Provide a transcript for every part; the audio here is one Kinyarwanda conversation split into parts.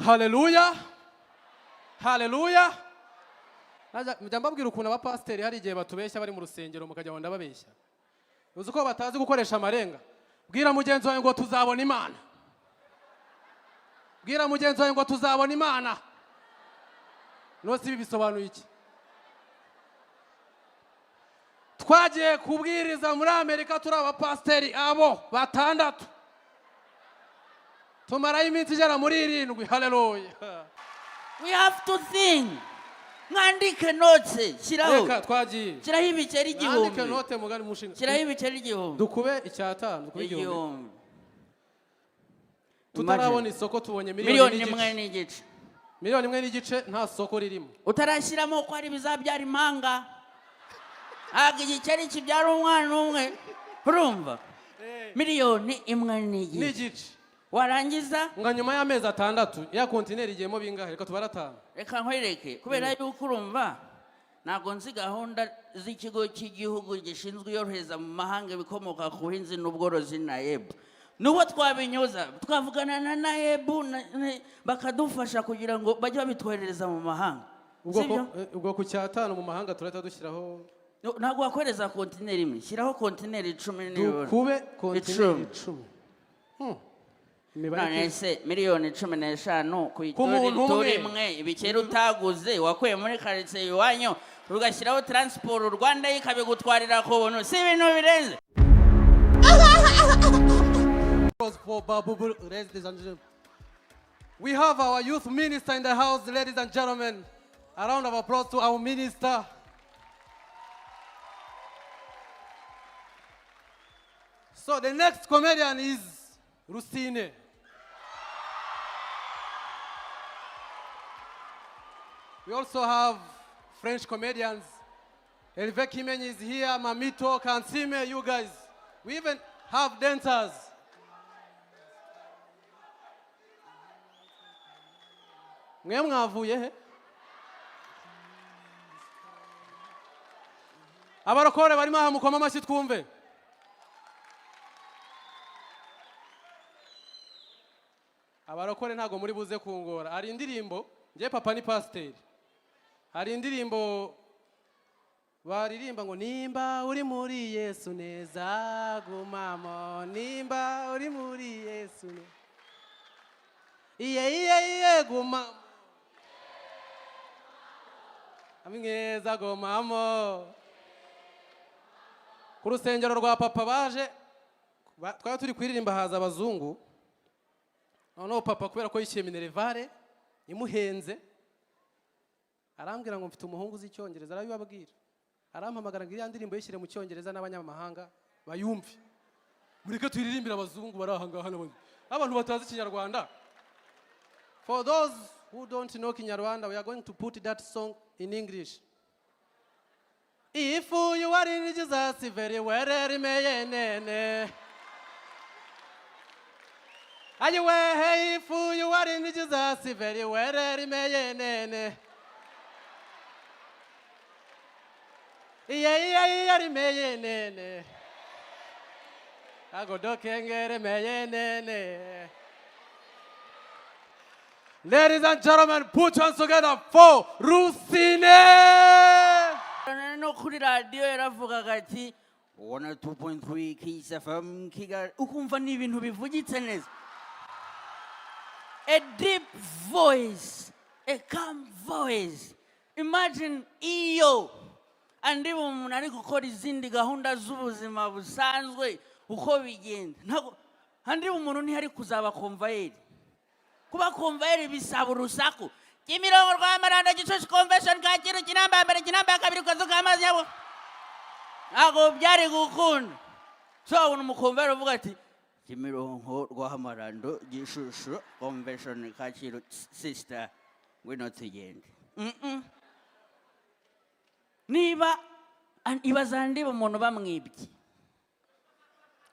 haleluya haleluya. Mujya mbabwira ukuntu abapasiteri hari igihe batubeshya bari mu rusengero mukajya ngo ndababeshya. Uzi ko batazi gukoresha amarenga. Bwira mugenzi wawe ngo tuzabona Imana. Bwira mugenzi wawe ngo tuzabona Imana. No si bisobanuye iki? Twagiye kubwiriza muri Amerika turi abapasiteri abo batandatu. Tumara iminsi igera muri 7. Haleluya. We have to think. Mwandike note shiraho. Reka twagiye. Shiraho ibiceri igihumbi. Mwandike note mugari mushinga. Shiraho ibiceri igihumbi. Dukube icyatanu, dukube igihumbi. Tutarabona isoko tubonye miliyoni 1 n'igice. Miliyoni 1 n'igice nta soko ririmo. Utarashiramo ko ari bizabyara impanga. Aga igiceri kibyara umwana umwe. Urumva? Miliyoni 1 n'igice. Warangiza nga nyuma y'amezi 6 ya kontineri igiyemo bingahe? Reka tubaratana. Reka nkwereke kubera yuko urumva nago nzi gahunda z'ikigo cy'igihugu gishinzwe yoroheza mu mahanga bikomoka ku buhinzi n'ubworozi NAEB. Nuwo twabinyuza twavugana na NAEB bakadufasha kugira ngo bajye babitwohereza mu mahanga. Ubwo ku cyatanu mu mahanga turahita dushyiraho nago wakoreza kontineri imwe. Shyiraho kontineri 10 n'euro. Dukube kontineri 10. Nese miliyoni 15 ku itori imwe ibiceri utaguze wakuye muri karitsiye iwanyu ugashyiraho transport Rwanda ikabigutwarira ku buntu si ibintu birenze. We have our youth minister in the house, ladies and gentlemen. A round of applause to our minister. So the next comedian is Rusine. We also have French comedians. Hervé Kimenyi is here, Mamito, Kansime, you guys. We even have dancers. Mwe mwavuye he? Abarokore barimo aha mukoma amashyi twumve. Abarokore ntago muri buze kungora. Ari indirimbo, nje papa ni pasiteri. Hari indirimbo baririmba ngo nimba uri muri Yesu neza gumamo, nimba uri muri Yesu neza. Iye gumamo. Amingeza gumamo. Ku rusengero rwa papa baje twari turi kuririmba haza abazungu. Noneho papa kubera ko yishyuye minerevare imuhenze arambwira ngo mfite umuhungu uzi Icyongereza arabibabwira. Arampamagara ngo iriya ndirimbo yishyire mu Cyongereza n'abanyamahanga bayumve. Mureke turirimbira abazungu bari aha ngaha n'abandi. Abantu batazi Kinyarwanda. For those who don't know Kinyarwanda, we are going to put that song in English. If you are in Jesus very well, remain. Anyway, if you are in Jesus very well, remain. Yeah, remain. Ladies and gentlemen, put your hands together for Rusine. No kuri radio yaravugaga ati 102.3 Kiss FM Kigali ukumva ni ibintu bivugitse neza. A deep voice, a calm voice. Imagine iyo andi umuntu ari gukora izindi gahunda z'ubuzima busanzwe uko bigenda. Ntago andi umuntu ni hari kuzaba konvayeri. Kuba konvayeri bisaba urusaku. Kimirongo rwa Maranda Gisozi Convention Kacyiru kinamba mbere kinamba kabiri kwazuka amazi yabo. Ntago byari gukunda. So umukonvayeri uvuga ati Kimirongo rwa Maranda Gisozi Convention Kacyiru sister we not again. Niba ibazandi umuntu bamwibye.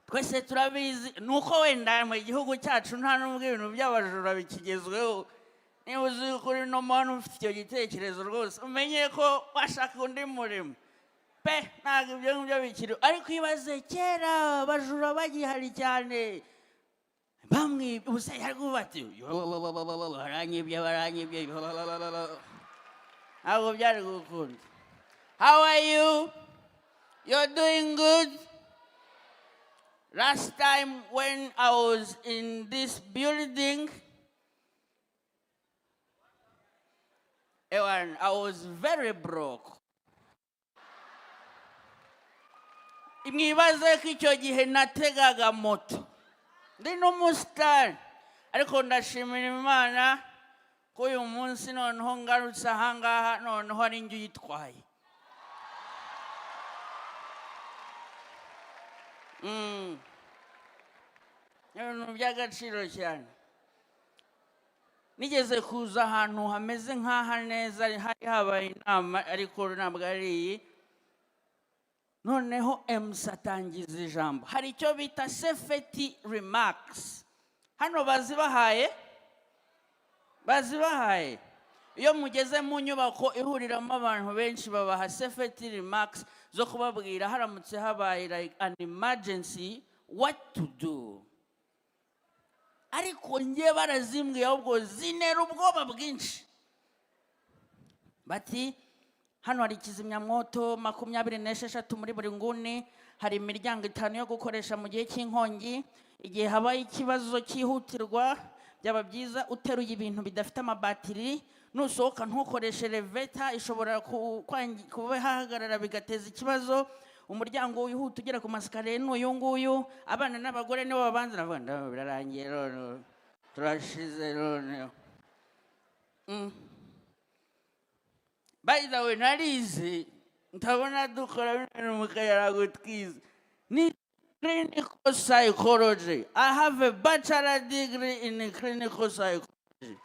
Twese turabizi nuko wenda mu gihugu cyacu nta n'ubwo ibintu by'abajura bikigezweho. Niba uzi kuri no muntu ufite icyo gitekerezo rwose umenye ko washaka undi murimo. Pe ntabwo ibyo ngibyo bikiri ariko ibaze kera abajura bagihari cyane. bamwe ubusa yari kubati baranyibye ntabwo byari gukunda. How are you? You're doing good? Last time when I was in this building, I was very broke. Mwibaze ko icyo gihe nategaga moto ndi n'umusitari, ariko ndashimira Imana ko uyu munsi noneho ngarutse ahangaha noneho ari njye uyitwaye. Ibintu by'agaciro cyane. Nigeze kuza ahantu hameze nk'aha neza, hari habaye inama ariko ntabwo ari iyi. Noneho MC atangiza ijambo, hari icyo bita safety remarks. Hano bazibahaye. Iyo mugeze mu nyubako ihuriramo abantu benshi babaha safety remarks zo kubabwira haramutse habaye like an emergency what to do. Ariko ngiye barazimbwiye ahubwo zinera ubwoba bwinshi. Bati hano hari kizimyamwoto 26 muri buri nguni, hari imiryango 5 yo gukoresha mu gihe cy'inkongi. Igihe habaye ikibazo cyihutirwa byaba byiza uteruye ibintu bidafite amabatiri, nusohoka ntukoreshe elevator, ishobora kuba hahagarara bigateza ikibazo. Umuryango wihuta ugera ku masikariye n'uyu nguyu, abana n'abagore nibo babanza navuga birarangiye none turashize none. By the way, narize ntabona dukora ibintu mukayara gutwiza ni clinical psychology. I have a bachelor degree in clinical psychology.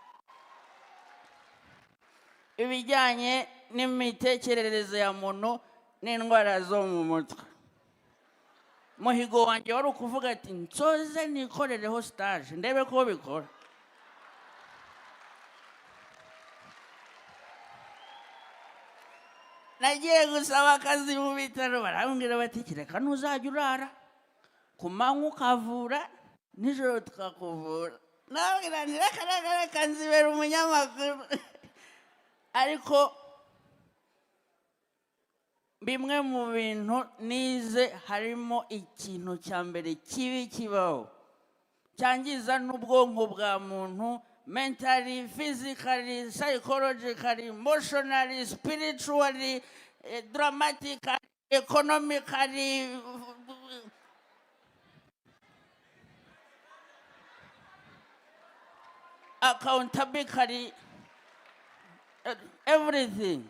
Ibijyanye n'imitekerereze ya muntu n'indwara zo mu mutwe. Muhigo wanjye wari ukuvuga ati nsoze nikorereho stage ndebe ko bikora. Nagiye gusaba akazi mu bitaro, barambwira bati kireka ntuzajya urara, ku manywa ukavura, nijoro tukakuvura. Nabwira nti reka nzibera umunyamakuru. Ariko bimwe mu bintu nize harimo ikintu cya mbere kibi kibaho cyangiza n'ubwonko bwa muntu, mentally, physically, psychologically, emotionally, spiritually, dramatically, economically, accountably, everything.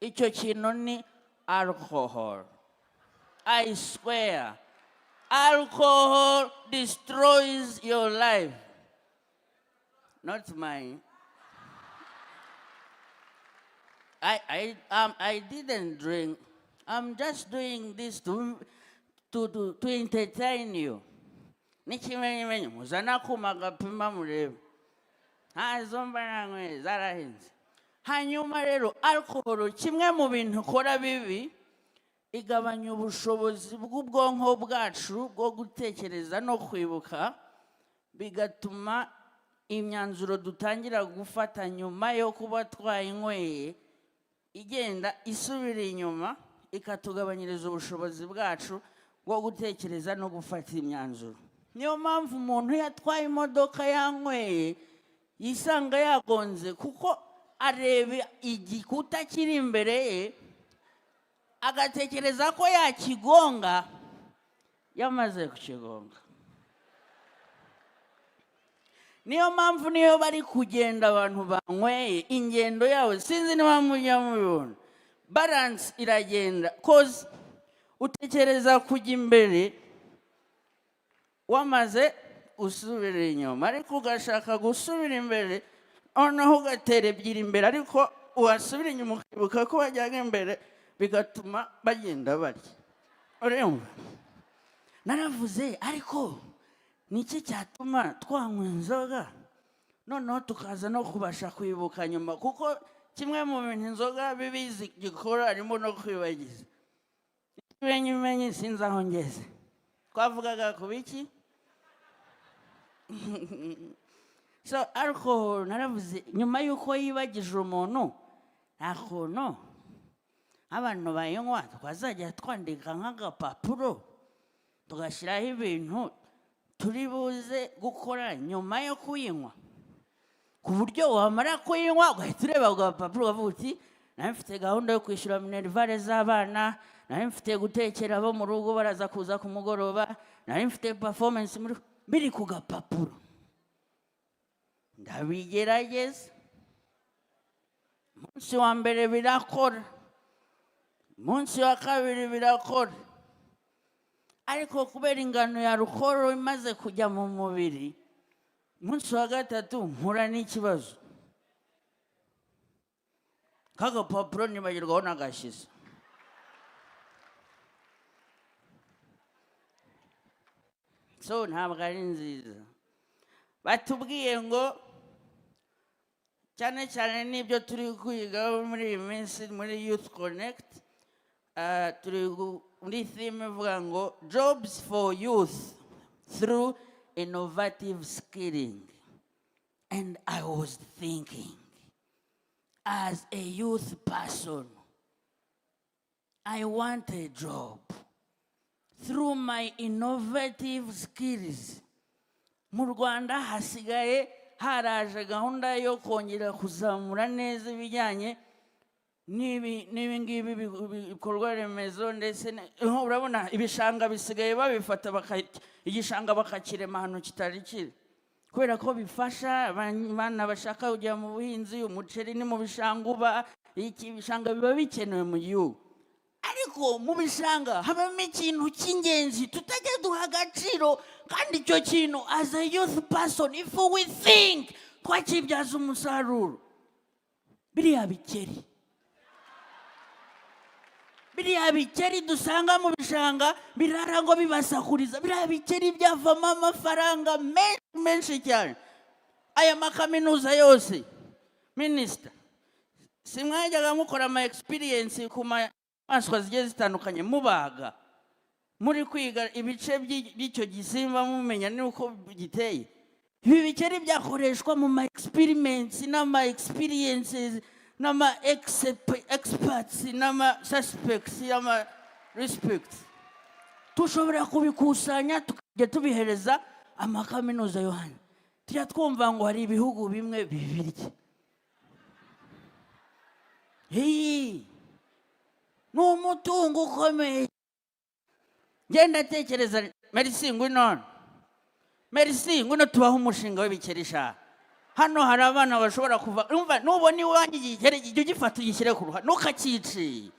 Icyo kintu ni alcohol. I swear, alcohol destroys your life. Not mine. I didn't drink. I'm just doing this to entertain you. Nikimenye muzana kuma gapima murebe. Zomba nangwe zarahinze. Hanyuma rero alcohol kimwe mu bintu ukora bibi, igabanya ubushobozi bw'ubwonko bwacu bwo gutekereza no kwibuka, bigatuma imyanzuro dutangira gufata nyuma yo kuba twayinyweye igenda isubira inyuma, ikatugabanyiriza ubushobozi bwacu bwo gutekereza no gufata imyanzuro. Niyo mpamvu umuntu yatwaye imodoka yanyweye yisanga yagonze, kuko areba igikuta kiri imbere ye agatekereza ko yakigonga, yamaze kukigonga. Niyo mpamvu niyo bari kugenda abantu banyweye ingendo yabo sinzi niba mujya mubibona, balance iragenda, cause utekereza kujya imbere wamaze usubira inyuma, ariko ugashaka gusubira imbere noneho ugatera ebyiri imbere, ariko wasubira inyuma ukibuka ko wajyaga imbere, bigatuma bagenda barya. Urumva naravuze ariko niki cyatuma twanywa inzoga noneho tukaza no kubasha kwibuka nyuma, kuko kimwe mu bintu inzoga bibizi gikora harimo no kwibagiza. Ikimenyimenyi sinzi aho ngeze. Twavugaga ku biki? so ariko naravuze nyuma y'uko yibagije umuntu nta kuntu abantu bayinywa twazajya twandika nk'agapapuro tugashyiraho ibintu turi buze gukora nyuma yo kuyinywa ku buryo wamara kuyinywa ugahita ureba ku gapapuro ukavuga uti nari mfite gahunda yo kwishyura minerivare z'abana, nari mfite gutekera abo mu rugo baraza kuza ku mugoroba, nari mfite performance biri ku gapapuro. Ndabigerageza, umunsi wa mbere birakora, umunsi wa kabiri birakora, ariko kubera ingano ya rukoro imaze kujya mu mubiri, umunsi wa gatatu mpura n'ikibazo. Kagapapuro nibagirwaho n'agashize. So ntabwo ari nziza. Batubwiye ngo cyane cyane n'ibyo turi kwiga muri iyi minsi muri Youth Connect, turi muri theme ivuga ngo jobs for youth through innovative skilling. And I was thinking, as a youth person, I want a job. Through my innovative skills, mu Rwanda hasigaye haraje gahunda yo kongera kuzamura neza ibijyanye n'ibi ngibi bikorwa remezo, ndetse urabona ibishanga bisigaye babifata igishanga bakakirema ahantu kitari kiri, kubera ko bifasha abana bashaka kujya mu buhinzi. Umuceri ni mu bishanga uba, ibishanga biba bikenewe mu gihugu, ariko mu bishanga habamo ikintu cy'ingenzi tutajya duha agaciro, kandi icyo kintu as a youth person if we think twakibyaza umusaruro, biriya bikeri dusanga mu bishanga birara ngo bibasakuriza, biriya bikeri byavamo amafaranga menshi cyane. Aya makaminuza yose, minisita, simwajyaga mukora ama experience ku maswa zigiye zitandukanye mubaga, muri kwiga ibice by'icyo gisimba mumenya nuko giteye. Ibi bikeri byakoreshwa mu ma experiments n'ama experiences n'ama experts n'ama suspects n'ama respects. Tushobora kubikusanya tukajya tubihereza amakaminuza yo hano. Tujya twumva ngo hari ibihugu bimwe bibirya. N'umutungo ukomeye. Ngenda tekereza Merci ngwino tubaho umushinga w'ibikerisha. Hano hari abana bashobora kuva, umva nubona iwanyu igikeri ijye ugifata ugishyire ku ruhande ntukakice.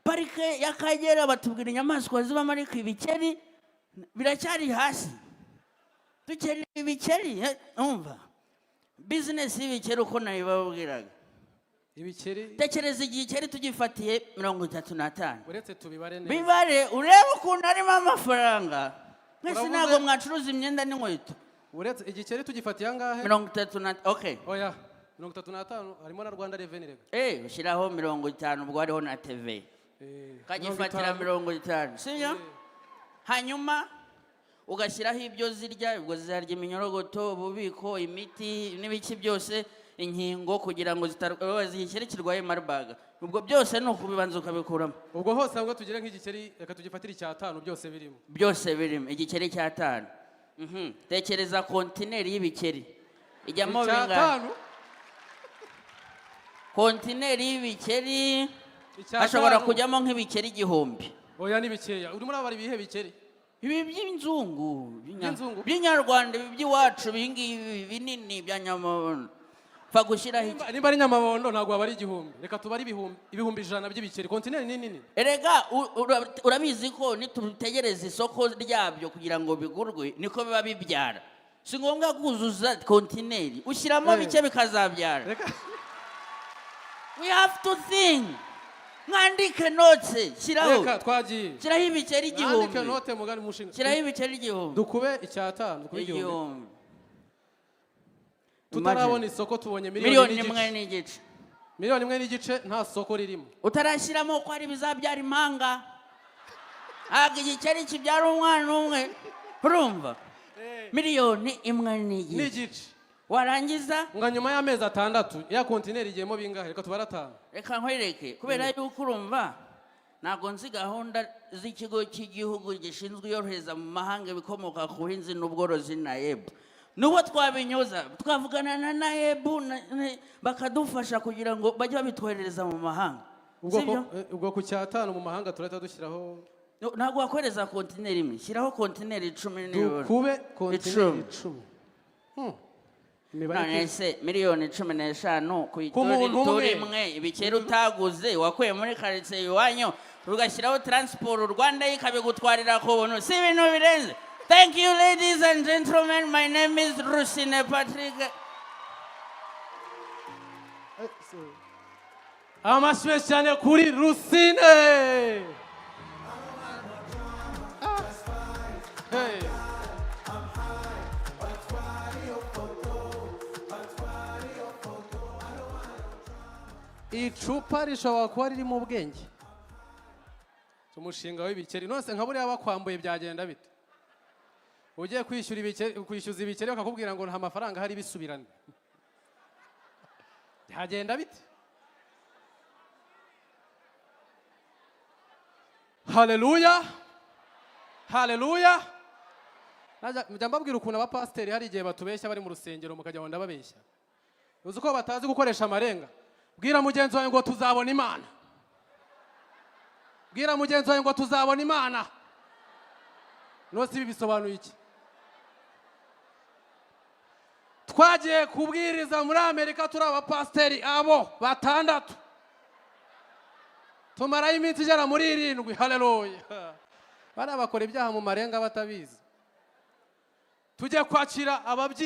Parike y'Akagera batubwira inyamaswa ziba muri ibikeri biracyari hasi, dukeneye ibikeri. Umva business y'ibikeri uko nayibabwiraga, ibikeri tekereza igikeri tugifatiye 35, uretse tubibare neza, bibare urebe ukuntu harimo amafaranga. Mwese ntabwo mwacuruza imyenda n'inkweto. Uretse igikeri tugifatiye angahe? 30. Okay, oya 35 harimo na Rwanda Revenue rega. Ushyiraho 50 ubwo hariho na TV. Kagifatira 50, sibyo? Hanyuma ugashyiraho ibyo zirya, ubwo zizarya iminyorogoto, ububiko, imiti n'ibiki byose, inkingo, kugira ngo zigikeri kirwaye Marburg. Ubwo byose ni ukubibanza ukabikuramo. Ubwo hose ahubwo tugire nk'igikeri, reka tugifatire icya 5 byose birimo. Byose birimo igikeri cya 5. Tekereza kontineri y'ibikeri ijyamo bingahe? Kontineri y'ibikeri ashobora kujyamo nk'ibikeri 1000. Oya ni bikeya. Urimo urabara ibihe bikeri? Ibi by'inzungu by'inyarwanda, ibi by'iwacu bingibi binini bya Nyamabondo. Fa gushyiraho iki? Nimba ari Nyamabondo ntabwo abari 1000. Reka tubari ibihumbi 100 by'ibikeri. Kontineri ni nini. Erega urabizi ko nitutegereza isoko ryabyo kugira ngo bigurwe niko biba bibyara. Si ngombwa kuzuza kontineri, ushyiramo bike bikazabyara. We have to think. Mwandike note, shyiraho. Reka twagiye. Shyiraho ibikeri 1000. Mwandike note mugari mushinga. Shyiraho ibikeri 1000. Dukube icya 5, dukube 1000. Tutarabona isoko tubonye miliyoni 1 n'igice. Miliyoni 1 n'igice nta soko ririmo. Utarashyiramo ko ari bizabyara impanga. Ntabwo igikeri kibyara umwana umwe. Urumva? miliyoni imwe n'igice n'igice warangiza nga nyuma y'amezi 6 ya kontineri igiyemo bingahe reka tubara 5 reka nkwereke kubera yuko urumva ntabwo nzi gahunda z'ikigo cy'igihugu gishinzwe iyorohereza mu mahanga ibikomoka ku buhinzi n'ubworozi NAEB n'uwo twabinyoza twavugana na NAEB bakadufasha kugira ngo bajye babitwoherereza mu mahanga ubwo ku cyatanu mu mahanga turahita dushyiraho ntabwo wakoreza kontineri imwe shyiraho kontineri 10 n'ibiro dukube kontineri 10 none se miliyoni 15 ku itori imwe ibikera utaguze wakuye muri karitsiye iwanyu ugashyiraho transport Rwanda ikabigutwarira ku buntu si ibintu birenze. Thank you ladies and gentlemen, my name is Rusine Patrick. Amashwe cyane kuri Rusine. Hey. Icupa rishobora kuba riri mu bwenge. Umushinga w'ibikeri nose nka buriya bakwambuye byagenda bite? Ugiye kwishyuza ibikeri bakakubwira ngo nta mafaranga hari bisubirane. Byagenda bite? Haleluya. Haleluya. Najya mbabwira ukuntu abapasiteri hari igihe batubeshya bari mu rusengero mukajya ngo ndababeshya. Uzi ko batazi gukoresha amarenga. Bwira mugenzi wawe ngo tuzabona Imana. Bwira mugenzi wawe ngo tuzabona Imana. Nose ibi bisobanuye iki? Twagiye kubwiriza muri Amerika turi abapasiteri abo 6. Tumarayo iminsi igera muri 7. Haleluya. Bana bakora ibyaha mu marenga batabizi. Tujye kwakira ababyi